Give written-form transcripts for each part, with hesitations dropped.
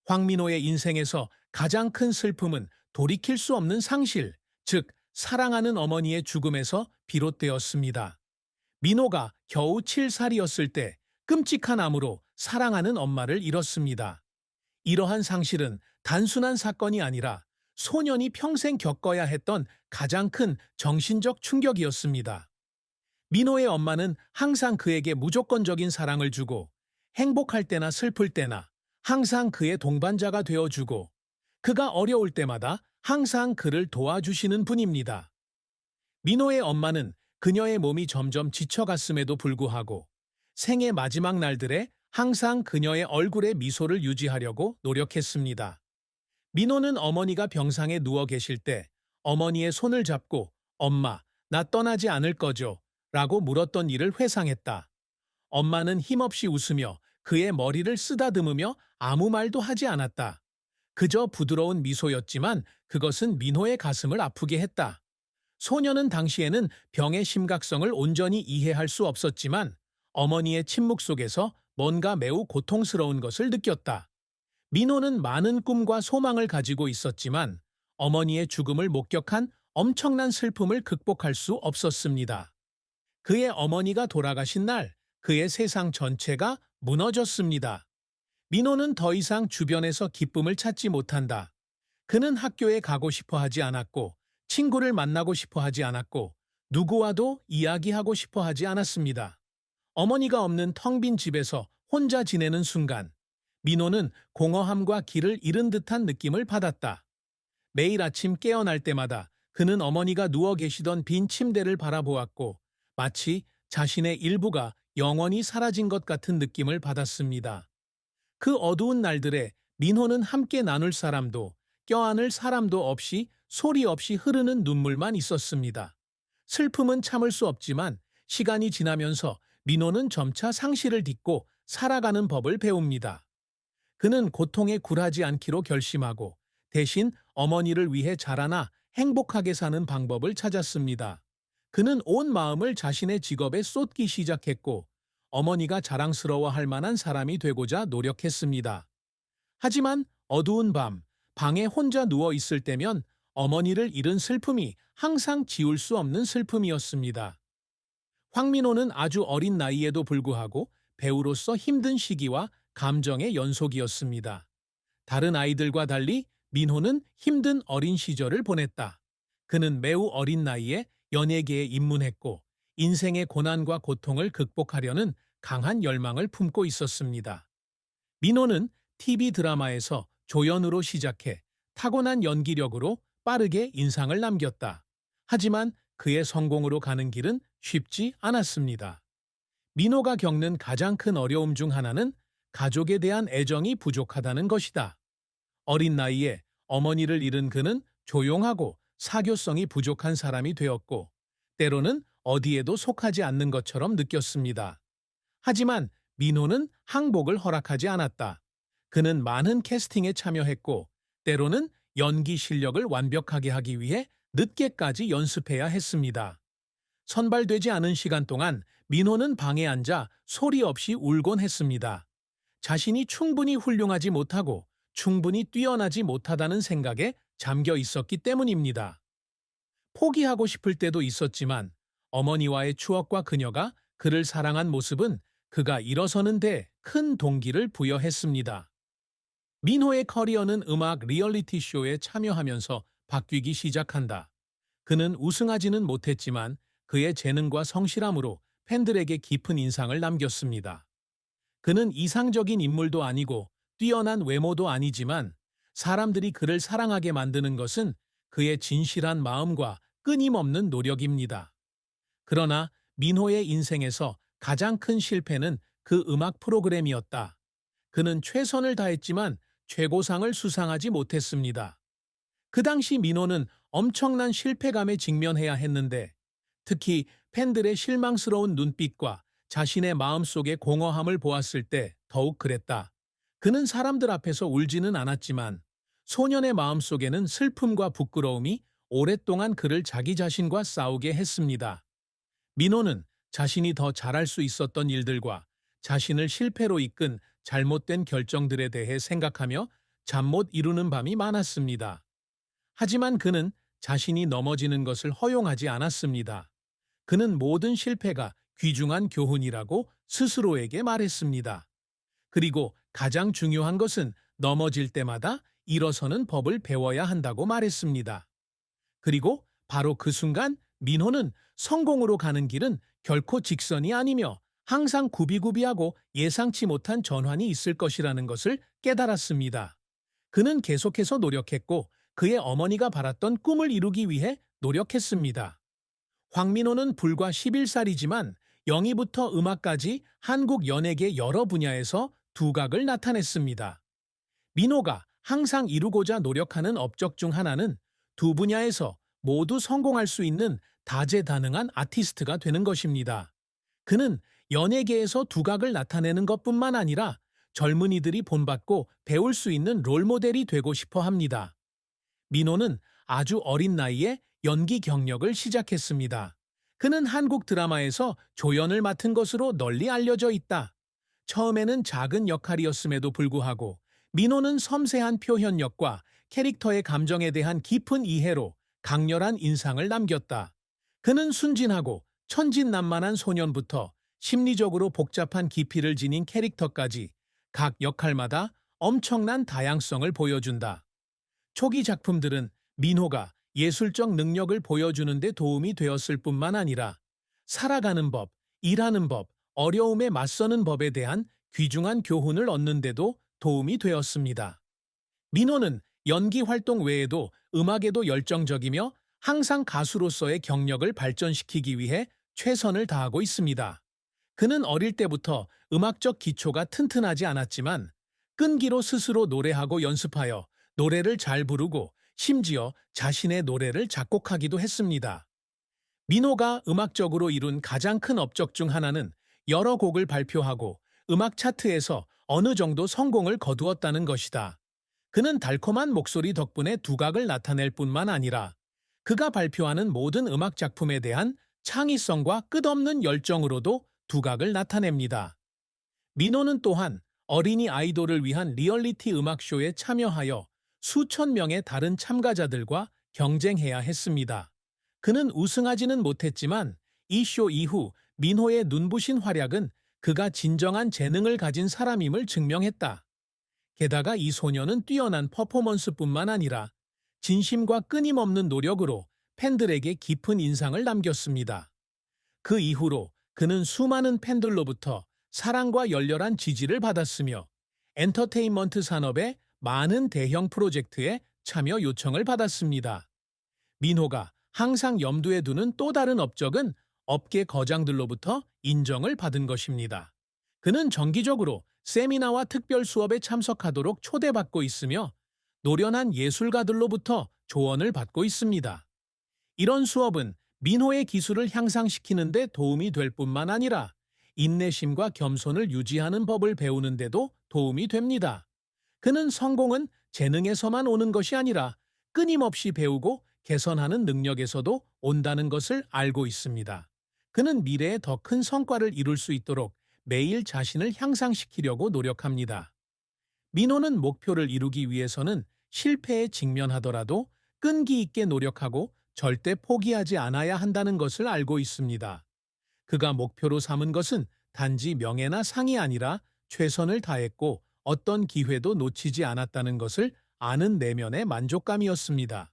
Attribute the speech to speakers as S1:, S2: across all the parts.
S1: 황민호의 인생에서 가장 큰 슬픔은 돌이킬 수 없는 상실, 즉 사랑하는 어머니의 죽음에서 비롯되었습니다. 민호가 겨우 7살이었을 때 끔찍한 암으로 사랑하는 엄마를 잃었습니다. 이러한 상실은 단순한 사건이 아니라 소년이 평생 겪어야 했던 가장 큰 정신적 충격이었습니다. 민호의 엄마는 항상 그에게 무조건적인 사랑을 주고 행복할 때나 슬플 때나 항상 그의 동반자가 되어주고 그가 어려울 때마다 항상 그를 도와주시는 분입니다. 민호의 엄마는 그녀의 몸이 점점 지쳐갔음에도 불구하고 생애 마지막 날들에 항상 그녀의 얼굴에 미소를 유지하려고 노력했습니다. 민호는 어머니가 병상에 누워 계실 때 어머니의 손을 잡고 "엄마, 나 떠나지 않을 거죠?" 라고 물었던 일을 회상했다. 엄마는 힘없이 웃으며 그의 머리를 쓰다듬으며 아무 말도 하지 않았다. 그저 부드러운 미소였지만 그것은 민호의 가슴을 아프게 했다. 소녀는 당시에는 병의 심각성을 온전히 이해할 수 없었지만 어머니의 침묵 속에서 뭔가 매우 고통스러운 것을 느꼈다. 민호는 많은 꿈과 소망을 가지고 있었지만 어머니의 죽음을 목격한 엄청난 슬픔을 극복할 수 없었습니다. 그의 어머니가 돌아가신 날 그의 세상 전체가 무너졌습니다. 민호는 더 이상 주변에서 기쁨을 찾지 못한다. 그는 학교에 가고 싶어 하지 않았고 친구를 만나고 싶어 하지 않았고 누구와도 이야기하고 싶어 하지 않았습니다. 어머니가 없는 텅 빈 집에서 혼자 지내는 순간 민호는 공허함과 길을 잃은 듯한 느낌을 받았다. 매일 아침 깨어날 때마다 그는 어머니가 누워 계시던 빈 침대를 바라보았고 마치 자신의 일부가 영원히 사라진 것 같은 느낌을 받았습니다. 그 어두운 날들에 민호는 함께 나눌 사람도 껴안을 사람도 없이 소리 없이 흐르는 눈물만 있었습니다. 슬픔은 참을 수 없지만 시간이 지나면서 민호는 점차 상실을 딛고 살아가는 법을 배웁니다. 그는 고통에 굴하지 않기로 결심하고 대신 어머니를 위해 자라나 행복하게 사는 방법을 찾았습니다. 그는 온 마음을 자신의 직업에 쏟기 시작했고 어머니가 자랑스러워할 만한 사람이 되고자 노력했습니다. 하지만 어두운 밤, 방에 혼자 누워 있을 때면 어머니를 잃은 슬픔이 항상 지울 수 없는 슬픔이었습니다. 황민호는 아주 어린 나이에도 불구하고 배우로서 힘든 시기와 감정의 연속이었습니다. 다른 아이들과 달리 민호는 힘든 어린 시절을 보냈다. 그는 매우 어린 나이에 연예계에 입문했고 인생의 고난과 고통을 극복하려는 강한 열망을 품고 있었습니다. 민호는 TV 드라마에서 조연으로 시작해 타고난 연기력으로 빠르게 인상을 남겼다. 하지만 그의 성공으로 가는 길은 쉽지 않았습니다. 민호가 겪는 가장 큰 어려움 중 하나는 가족에 대한 애정이 부족하다는 것이다. 어린 나이에 어머니를 잃은 그는 조용하고 사교성이 부족한 사람이 되었고 때로는 어디에도 속하지 않는 것처럼 느꼈습니다. 하지만 민호는 항복을 허락하지 않았다. 그는 많은 캐스팅에 참여했고 때로는 연기 실력을 완벽하게 하기 위해 늦게까지 연습해야 했습니다. 선발되지 않은 시간 동안 민호는 방에 앉아 소리 없이 울곤 했습니다. 자신이 충분히 훌륭하지 못하고 충분히 뛰어나지 못하다는 생각에 잠겨 있었기 때문입니다. 포기하고 싶을 때도 있었지만 어머니와의 추억과 그녀가 그를 사랑한 모습은 그가 일어서는 데 큰 동기를 부여했습니다. 민호의 커리어는 음악 리얼리티 쇼에 참여하면서 바뀌기 시작한다. 그는 우승하지는 못했지만 그의 재능과 성실함으로 팬들에게 깊은 인상을 남겼습니다. 그는 이상적인 인물도 아니고 뛰어난 외모도 아니지만 사람들이 그를 사랑하게 만드는 것은 그의 진실한 마음과 끊임없는 노력입니다. 그러나 민호의 인생에서 가장 큰 실패는 그 음악 프로그램이었다. 그는 최선을 다했지만 최고상을 수상하지 못했습니다. 그 당시 민호는 엄청난 실패감에 직면해야 했는데 특히 팬들의 실망스러운 눈빛과 자신의 마음속의 공허함을 보았을 때 더욱 그랬다. 그는 사람들 앞에서 울지는 않았지만 소년의 마음속에는 슬픔과 부끄러움이 오랫동안 그를 자기 자신과 싸우게 했습니다. 민호는 자신이 더 잘할 수 있었던 일들과 자신을 실패로 이끈 잘못된 결정들에 대해 생각하며 잠 못 이루는 밤이 많았습니다. 하지만 그는 자신이 넘어지는 것을 허용하지 않았습니다. 그는 모든 실패가 귀중한 교훈이라고 스스로에게 말했습니다. 그리고 가장 중요한 것은 넘어질 때마다 일어서는 법을 배워야 한다고 말했습니다. 그리고 바로 그 순간 민호는 성공으로 가는 길은 결코 직선이 아니며 항상 구비구비하고 예상치 못한 전환이 있을 것이라는 것을 깨달았습니다. 그는 계속해서 노력했고 그의 어머니가 바랐던 꿈을 이루기 위해 노력했습니다. 황민호는 불과 11살이지만 영희부터 음악까지 한국 연예계 여러 분야에서 두각을 나타냈습니다. 민호가 항상 이루고자 노력하는 업적 중 하나는 두 분야에서 모두 성공할 수 있는 다재다능한 아티스트가 되는 것입니다. 그는 연예계에서 두각을 나타내는 것뿐만 아니라 젊은이들이 본받고 배울 수 있는 롤모델이 되고 싶어 합니다. 민호는 아주 어린 나이에 연기 경력을 시작했습니다. 그는 한국 드라마에서 조연을 맡은 것으로 널리 알려져 있다. 처음에는 작은 역할이었음에도 불구하고 민호는 섬세한 표현력과 캐릭터의 감정에 대한 깊은 이해로 강렬한 인상을 남겼다. 그는 순진하고 천진난만한 소년부터 심리적으로 복잡한 깊이를 지닌 캐릭터까지 각 역할마다 엄청난 다양성을 보여준다. 초기 작품들은 민호가 예술적 능력을 보여주는 데 도움이 되었을 뿐만 아니라 살아가는 법, 일하는 법, 어려움에 맞서는 법에 대한 귀중한 교훈을 얻는 데도 도움이 되었습니다. 민호는 연기 활동 외에도 음악에도 열정적이며 항상 가수로서의 경력을 발전시키기 위해 최선을 다하고 있습니다. 그는 어릴 때부터 음악적 기초가 튼튼하지 않았지만 끈기로 스스로 노래하고 연습하여 노래를 잘 부르고 심지어 자신의 노래를 작곡하기도 했습니다. 민호가 음악적으로 이룬 가장 큰 업적 중 하나는 여러 곡을 발표하고 음악 차트에서 어느 정도 성공을 거두었다는 것이다. 그는 달콤한 목소리 덕분에 두각을 나타낼 뿐만 아니라 그가 발표하는 모든 음악 작품에 대한 창의성과 끝없는 열정으로도 두각을 나타냅니다. 민호는 또한 어린이 아이돌을 위한 리얼리티 음악쇼에 참여하여 수천 명의 다른 참가자들과 경쟁해야 했습니다. 그는 우승하지는 못했지만 이 쇼 이후 민호의 눈부신 활약은 그가 진정한 재능을 가진 사람임을 증명했다. 게다가 이 소녀는 뛰어난 퍼포먼스뿐만 아니라 진심과 끊임없는 노력으로 팬들에게 깊은 인상을 남겼습니다. 그 이후로 그는 수많은 팬들로부터 사랑과 열렬한 지지를 받았으며 엔터테인먼트 산업의 많은 대형 프로젝트에 참여 요청을 받았습니다. 민호가 항상 염두에 두는 또 다른 업적은 업계 거장들로부터 인정을 받은 것입니다. 그는 정기적으로 세미나와 특별 수업에 참석하도록 초대받고 있으며 노련한 예술가들로부터 조언을 받고 있습니다. 이런 수업은 민호의 기술을 향상시키는 데 도움이 될 뿐만 아니라 인내심과 겸손을 유지하는 법을 배우는 데도 도움이 됩니다. 그는 성공은 재능에서만 오는 것이 아니라 끊임없이 배우고 개선하는 능력에서도 온다는 것을 알고 있습니다. 그는 미래에 더 큰 성과를 이룰 수 있도록 매일 자신을 향상시키려고 노력합니다. 민호는 목표를 이루기 위해서는 실패에 직면하더라도 끈기 있게 노력하고 절대 포기하지 않아야 한다는 것을 알고 있습니다. 그가 목표로 삼은 것은 단지 명예나 상이 아니라 최선을 다했고 어떤 기회도 놓치지 않았다는 것을 아는 내면의 만족감이었습니다.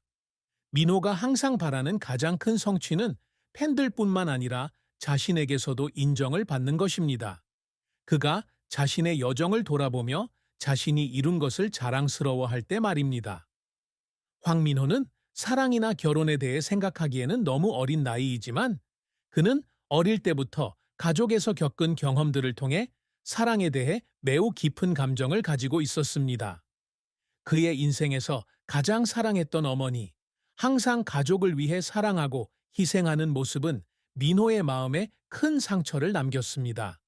S1: 민호가 항상 바라는 가장 큰 성취는 팬들뿐만 아니라 자신에게서도 인정을 받는 것입니다. 그가 자신의 여정을 돌아보며 자신이 이룬 것을 자랑스러워할 때 말입니다. 황민호는 사랑이나 결혼에 대해 생각하기에는 너무 어린 나이이지만 그는 어릴 때부터 가족에서 겪은 경험들을 통해 사랑에 대해 매우 깊은 감정을 가지고 있었습니다. 그의 인생에서 가장 사랑했던 어머니, 항상 가족을 위해 사랑하고 희생하는 모습은 민호의 마음에 큰 상처를 남겼습니다.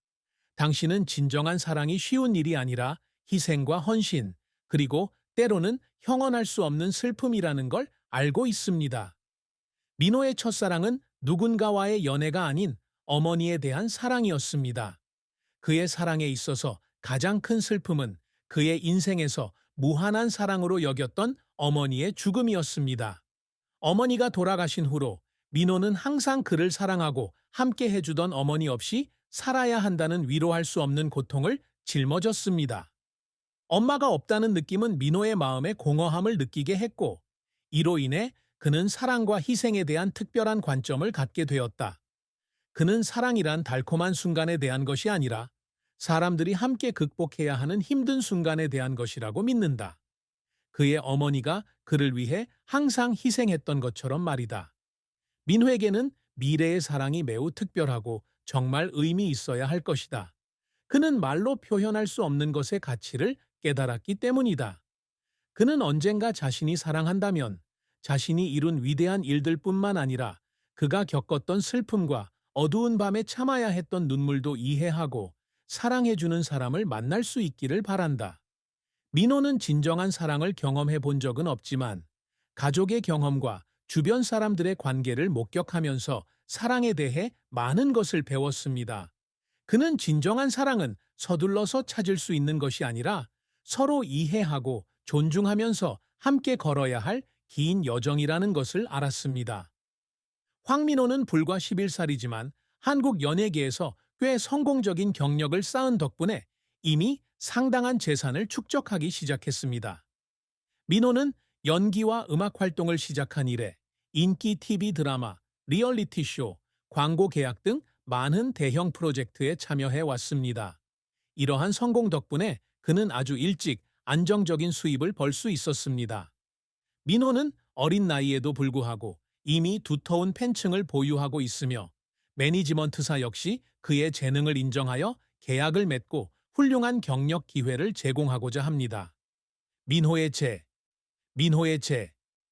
S1: 당신은 진정한 사랑이 쉬운 일이 아니라 희생과 헌신, 그리고 때로는 형언할 수 없는 슬픔이라는 걸 알고 있습니다. 민호의 첫사랑은 누군가와의 연애가 아닌 어머니에 대한 사랑이었습니다. 그의 사랑에 있어서 가장 큰 슬픔은 그의 인생에서 무한한 사랑으로 여겼던 어머니의 죽음이었습니다. 어머니가 돌아가신 후로 민호는 항상 그를 사랑하고 함께 해주던 어머니 없이 살아야 한다는 위로할 수 없는 고통을 짊어졌습니다. 엄마가 없다는 느낌은 민호의 마음에 공허함을 느끼게 했고, 이로 인해 그는 사랑과 희생에 대한 특별한 관점을 갖게 되었다. 그는 사랑이란 달콤한 순간에 대한 것이 아니라 사람들이 함께 극복해야 하는 힘든 순간에 대한 것이라고 믿는다. 그의 어머니가 그를 위해 항상 희생했던 것처럼 말이다. 민호에게는 미래의 사랑이 매우 특별하고 정말 의미 있어야 할 것이다. 그는 말로 표현할 수 없는 것의 가치를 깨달았기 때문이다. 그는 언젠가 자신이 사랑한다면 자신이 이룬 위대한 일들뿐만 아니라 그가 겪었던 슬픔과 어두운 밤에 참아야 했던 눈물도 이해하고 사랑해주는 사람을 만날 수 있기를 바란다. 민호는 진정한 사랑을 경험해 본 적은 없지만 가족의 경험과 주변 사람들의 관계를 목격하면서 사랑에 대해 많은 것을 배웠습니다. 그는 진정한 사랑은 서둘러서 찾을 수 있는 것이 아니라 서로 이해하고 존중하면서 함께 걸어야 할 긴 여정이라는 것을 알았습니다. 황민호는 불과 11살이지만 한국 연예계에서 꽤 성공적인 경력을 쌓은 덕분에 이미 상당한 재산을 축적하기 시작했습니다. 민호는 연기와 음악 활동을 시작한 이래 인기 TV 드라마, 리얼리티 쇼, 광고 계약 등 많은 대형 프로젝트에 참여해 왔습니다. 이러한 성공 덕분에 그는 아주 일찍 안정적인 수입을 벌 수 있었습니다. 민호는 어린 나이에도 불구하고 이미 두터운 팬층을 보유하고 있으며 매니지먼트사 역시 그의 재능을 인정하여 계약을 맺고 훌륭한 경력 기회를 제공하고자 합니다. 민호의 재